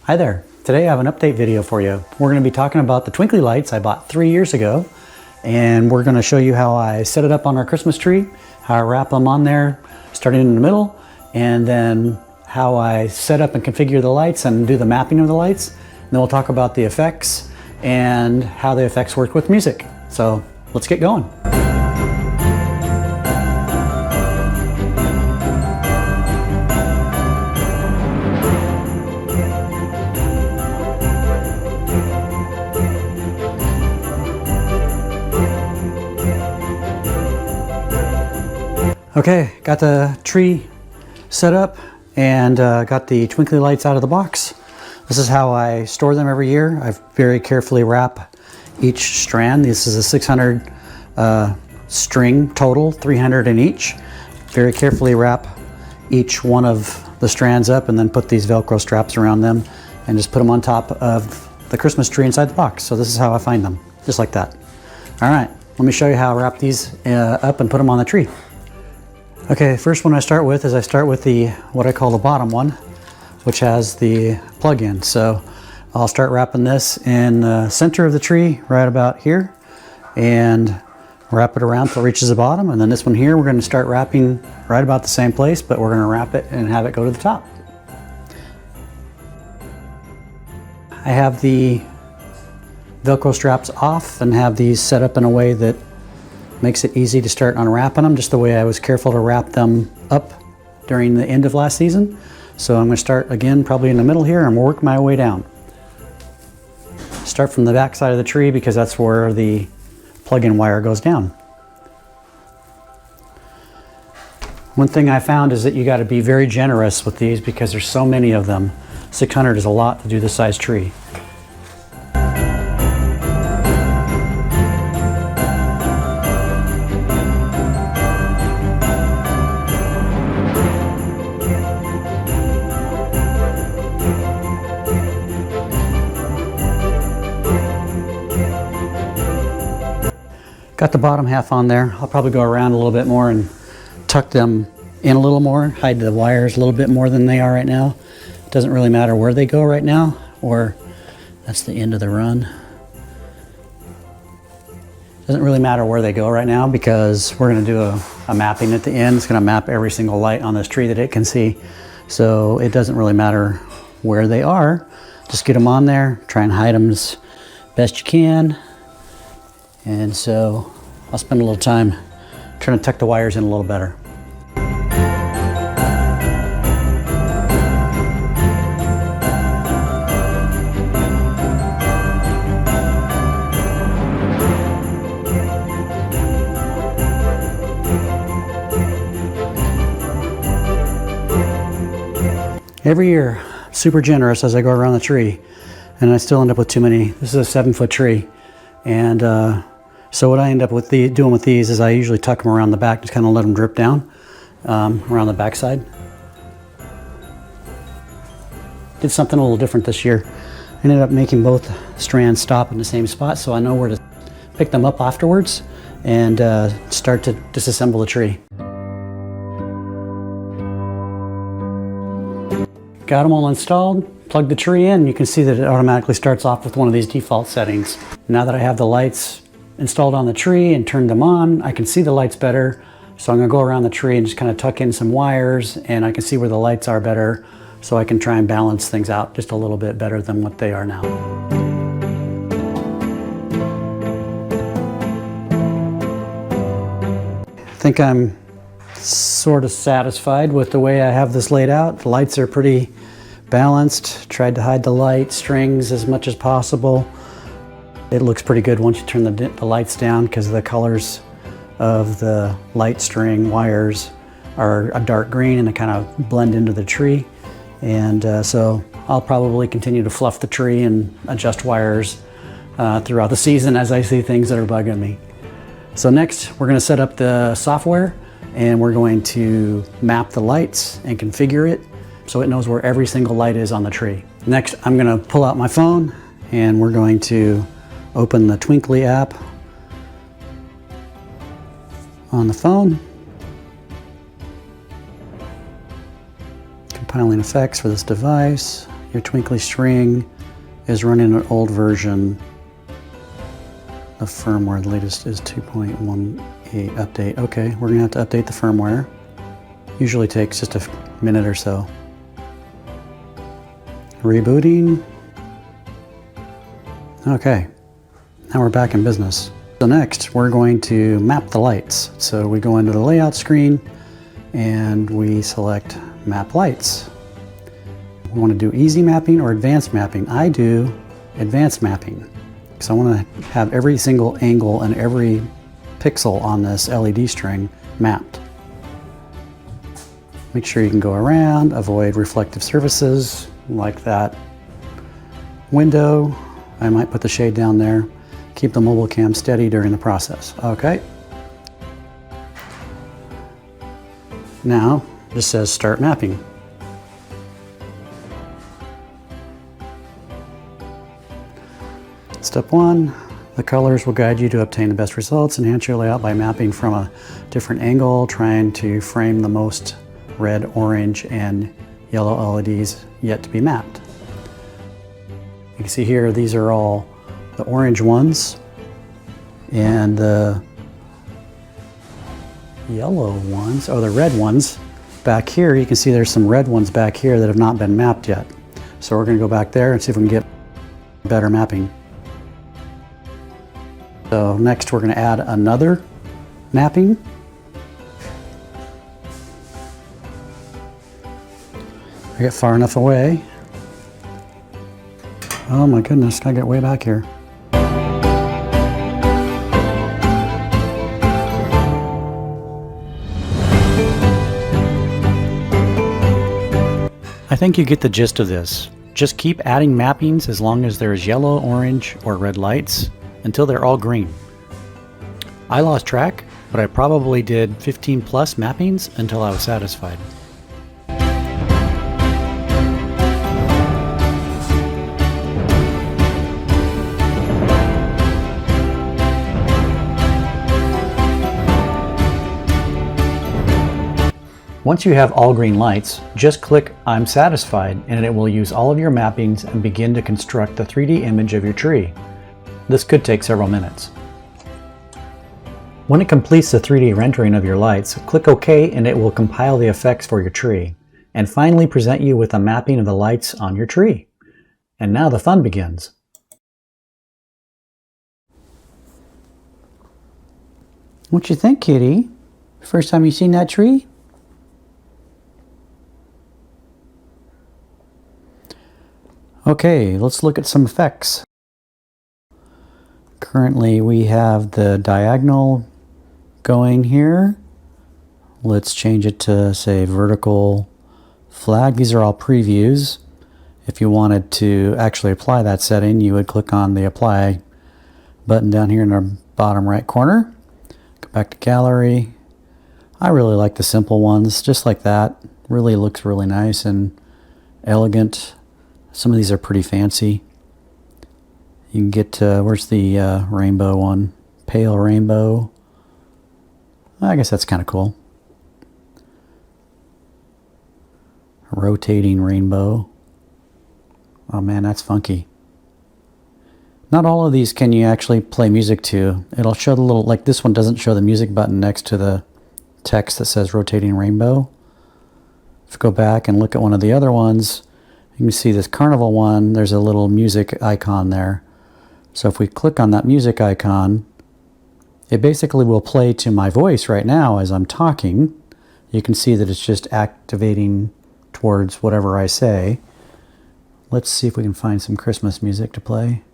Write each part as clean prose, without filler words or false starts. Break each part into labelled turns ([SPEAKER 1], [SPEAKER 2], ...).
[SPEAKER 1] Hi there. Today I have an update video for you. We're going to be talking about the twinkly lights I bought 3 years ago, and we're going to show you how I set it up on our Christmas tree, how I wrap them on there starting in the middle, and then how I set up and configure the lights and do the mapping of the lights. And then we'll talk about the effects and how the effects work with music. So let's get going. Okay, got the tree set up and got the twinkly lights out of the box. This is how I store them every year. I very carefully wrap each strand. This is a 600 string total, 300 in each. Very carefully wrap each one of the strands up and then put these Velcro straps around them and just put them on top of the Christmas tree inside the box. So this is how I find them, just like that. All right, let me show you how I wrap these up and put them on the tree. Okay, first one I start with is the what I call the bottom one, which has the plug-in. So I'll start wrapping this in the center of the tree, right about here, and wrap it around till it reaches the bottom. And then this one here, we're going to start wrapping right about the same place, but we're going to wrap it and have it go to the top. I have the Velcro straps off and have these set up in a way that makes it easy to start unwrapping them, just the way I was careful to wrap them up during the end of last season. So I'm going to start again probably in the middle here and work my way down. Start from the back side of the tree because that's where the plug-in wire goes down. One thing I found is that you got to be very generous with these because there's so many of them. 600 is a lot to do this size tree. Got the bottom half on there. I'll probably go around a little bit more and tuck them in a little more, hide the wires a little bit more than they are right now. It doesn't really matter where they go right now, or that's the end of the run. Doesn't really matter where they go right now because we're going to do a mapping at the end. It's going to map every single light on this tree that it can see. So it doesn't really matter where they are. Just get them on there, try and hide them as best you can. And so I'll spend a little time trying to tuck the wires in a little better. Every year, super generous as I go around the tree, and I still end up with too many. This is a 7-foot tree, and so what I end up with doing with these is I usually tuck them around the back, just kind of let them drip down around the back side. Did something a little different this year. I ended up making both strands stop in the same spot so I know where to pick them up afterwards and start to disassemble the tree. Got them all installed, plugged the tree in. You can see that it automatically starts off with one of these default settings. Now that I have the lights installed on the tree and turned them on, I can see the lights better. So I'm gonna go around the tree and just kind of tuck in some wires, and I can see where the lights are better, so I can try and balance things out just a little bit better than what they are now. I think I'm sort of satisfied with the way I have this laid out. The lights are pretty balanced. Tried to hide the light strings as much as possible. It looks pretty good once you turn the lights down because the colors of the light string wires are a dark green and they kind of blend into the tree. And so I'll probably continue to fluff the tree and adjust wires throughout the season as I see things that are bugging me. So next we're going to set up the software and we're going to map the lights and configure it so it knows where every single light is on the tree. Next I'm going to pull out my phone and we're going to open the Twinkly app on the phone. Compiling effects for this device. your Twinkly string is running an old version of firmware. The latest is 2.18 update. Okay, we're gonna have to update the firmware. Usually takes just a minute or so. Rebooting. Okay, now we're back in business. So next we're going to map the lights. So we go into the layout screen and we select map lights. We want to do easy mapping or advanced mapping. I do advanced mapping because I want to have every single angle and every pixel on this LED string mapped. Make sure you can go around, avoid reflective surfaces like that window. I might put the shade down there. Keep the mobile cam steady during the process. Okay. Now, this says start mapping. Step 1, the colors will guide you to obtain the best results. Enhance your layout by mapping from a different angle, trying to frame the most red, orange, and yellow LEDs yet to be mapped. You can see here, these are all the orange ones, and the yellow ones, or the red ones. Back here, you can see there's some red ones back here that have not been mapped yet. So we're gonna go back there and see if we can get better mapping. So next we're gonna add another mapping. I get far enough away. Oh my goodness, gotta get way back here. I think you get the gist of this. Just keep adding mappings as long as there's yellow, orange, or red lights until they're all green. I lost track, but I probably did 15 plus mappings until I was satisfied. Once you have all green lights, just click I'm satisfied and it will use all of your mappings and begin to construct the 3D image of your tree. This could take several minutes. When it completes the 3D rendering of your lights, click OK and it will compile the effects for your tree and finally present you with a mapping of the lights on your tree. And now the fun begins. What you think, kitty? First time you seen that tree? Okay, let's look at some effects. Currently we have the diagonal going here. Let's change it to, say, vertical flag. These are all previews. If you wanted to actually apply that setting, you would click on the apply button down here in the bottom right corner. Go back to gallery. I really like the simple ones, just like that. Really looks really nice and elegant. Some of these are pretty fancy. You can get to, where's the rainbow one? Pale rainbow. I guess that's kind of cool. Rotating rainbow. Oh man, that's funky. Not all of these can you actually play music to. It'll show the little, like this one doesn't show the music button next to the text that says rotating rainbow. If you go back and look at one of the other ones, you can see this carnival one, there's a little music icon there. So if we click on that music icon, it basically will play to my voice right now as I'm talking. You can see that it's just activating towards whatever I say. Let's see if we can find some Christmas music to play.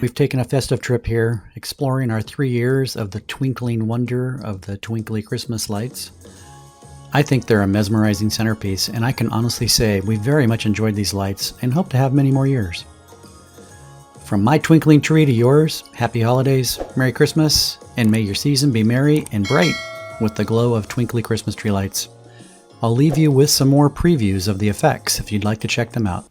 [SPEAKER 1] We've taken a festive trip here, exploring our 3 years of the twinkling wonder of the twinkly Christmas lights. I think they're a mesmerizing centerpiece, and I can honestly say we very much enjoyed these lights and hope to have many more years. From my twinkling tree to yours, happy holidays, Merry Christmas, and may your season be merry and bright with the glow of twinkly Christmas tree lights. I'll leave you with some more previews of the effects if you'd like to check them out.